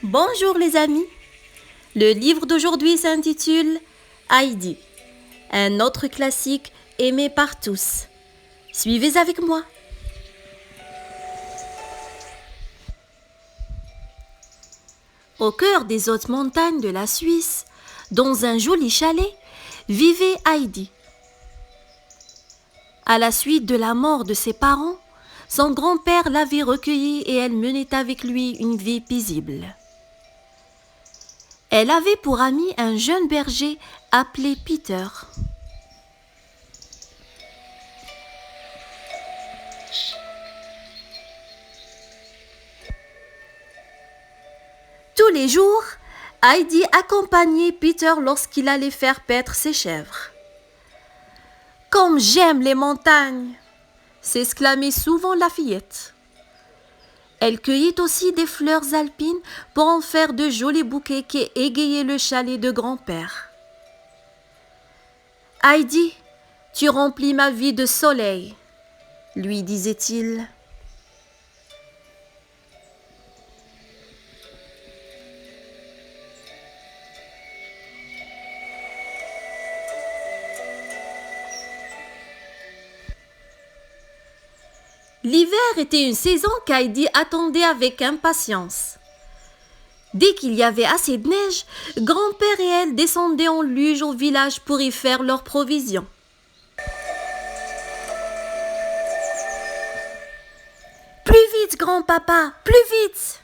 Bonjour les amis. Le livre d'aujourd'hui s'intitule Heidi, un autre classique aimé par tous. Suivez avec moi. Au cœur des hautes montagnes de la Suisse, dans un joli chalet, vivait Heidi. À la suite de la mort de ses parents, son grand-père l'avait recueillie et elle menait avec lui une vie paisible. Elle avait pour ami un jeune berger appelé Peter. Tous les jours, Heidi accompagnait Peter lorsqu'il allait faire paître ses chèvres. « Comme j'aime les montagnes !» s'exclamait souvent la fillette. Elle cueillait aussi des fleurs alpines pour en faire de jolis bouquets qui égayaient le chalet de grand-père. « Heidi, tu remplis ma vie de soleil !» lui disait-il. L'hiver était une saison qu'Heidi attendait avec impatience. Dès qu'il y avait assez de neige, grand-père et elle descendaient en luge au village pour y faire leurs provisions. Plus vite, grand-papa, plus vite!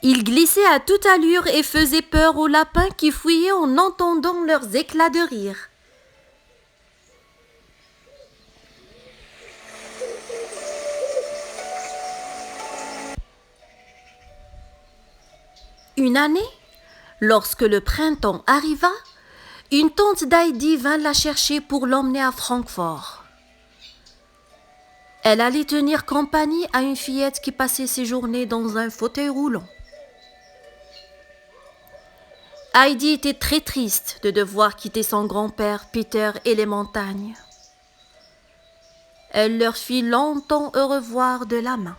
Ils glissaient à toute allure et faisaient peur aux lapins qui fuyaient en entendant leurs éclats de rire. Une année, lorsque le printemps arriva, une tante d'Heidi vint la chercher pour l'emmener à Francfort. Elle allait tenir compagnie à une fillette qui passait ses journées dans un fauteuil roulant. Heidi était très triste de devoir quitter son grand-père Peter et les montagnes. Elle leur fit longtemps au revoir de la main.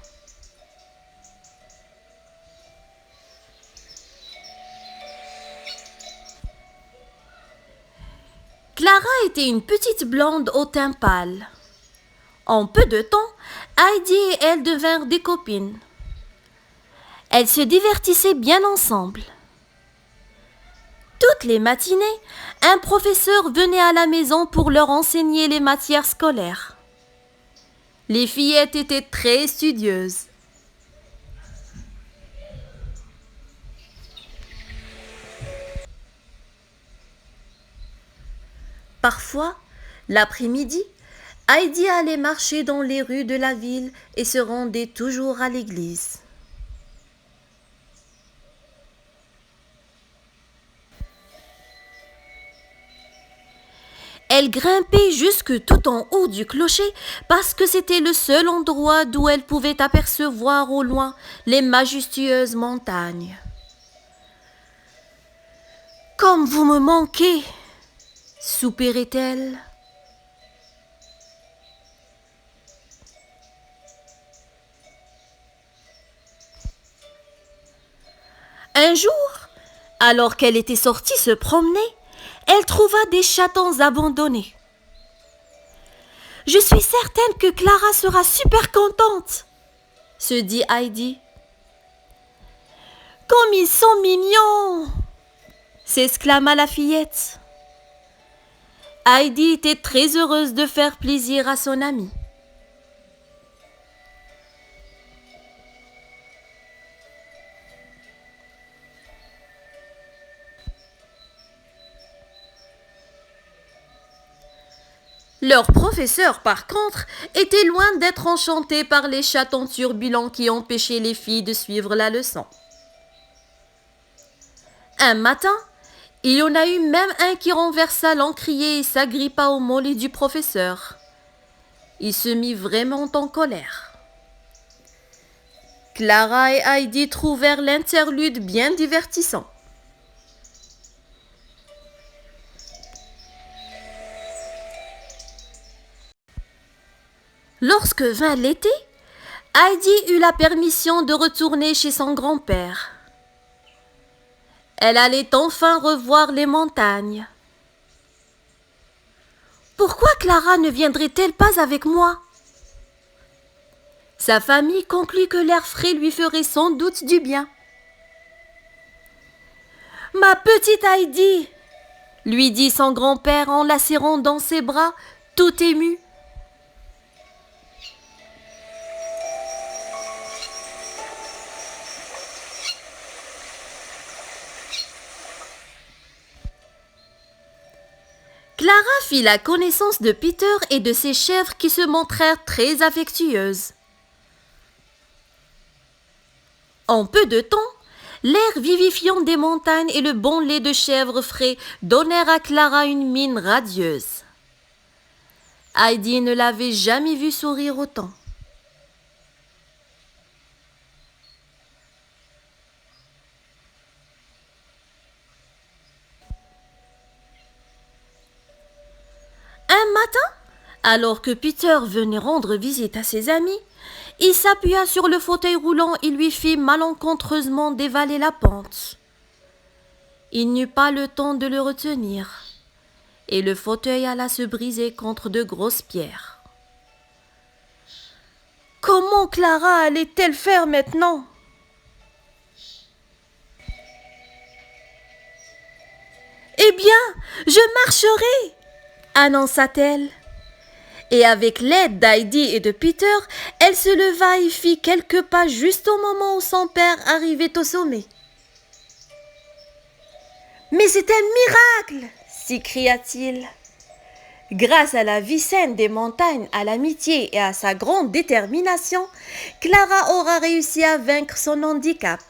Clara était une petite blonde au teint pâle. En peu de temps, Heidi et elle devinrent des copines. Elles se divertissaient bien ensemble. Toutes les matinées, un professeur venait à la maison pour leur enseigner les matières scolaires. Les fillettes étaient très studieuses. Parfois, l'après-midi, Heidi allait marcher dans les rues de la ville et se rendait toujours à l'église. Elle grimpait jusque tout en haut du clocher parce que c'était le seul endroit d'où elle pouvait apercevoir au loin les majestueuses montagnes. « Comme vous me manquez !» soupirait-elle. Un jour, alors qu'elle était sortie se promener, elle trouva des chatons abandonnés. « Je suis certaine que Clara sera super contente !» se dit Heidi. « Comme ils sont mignons !» s'exclama la fillette. Heidi était très heureuse de faire plaisir à son amie. Leur professeur, par contre, était loin d'être enchanté par les chatons turbulents qui empêchaient les filles de suivre la leçon. Un matin, il y en a eu même un qui renversa l'encrier et s'agrippa au mollet du professeur. Il se mit vraiment en colère. Clara et Heidi trouvèrent l'interlude bien divertissant. Lorsque vint l'été, Heidi eut la permission de retourner chez son grand-père. Elle allait enfin revoir les montagnes. Pourquoi Clara ne viendrait-elle pas avec moi? Sa famille conclut que l'air frais lui ferait sans doute du bien. Ma petite Heidi, lui dit son grand-père en la serrant dans ses bras, tout ému. Clara fit la connaissance de Peter et de ses chèvres qui se montrèrent très affectueuses. En peu de temps, l'air vivifiant des montagnes et le bon lait de chèvre frais donnèrent à Clara une mine radieuse. Heidi ne l'avait jamais vue sourire autant. Un matin, alors que Peter venait rendre visite à ses amis, il s'appuya sur le fauteuil roulant et lui fit malencontreusement dévaler la pente. Il n'eut pas le temps de le retenir, et le fauteuil alla se briser contre de grosses pierres. Comment Clara allait-elle faire maintenant? Eh bien, je marcherai, annonça-t-elle. Et avec l'aide d'Heidi et de Peter, elle se leva et fit quelques pas juste au moment où son père arrivait au sommet. « Mais c'est un miracle !» s'écria-t-il. Grâce à la vie saine des montagnes, à l'amitié et à sa grande détermination, Clara aura réussi à vaincre son handicap.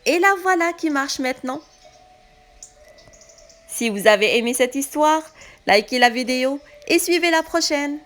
Et la voilà qui marche maintenant. Si vous avez aimé cette histoire, likez la vidéo et suivez la prochaine.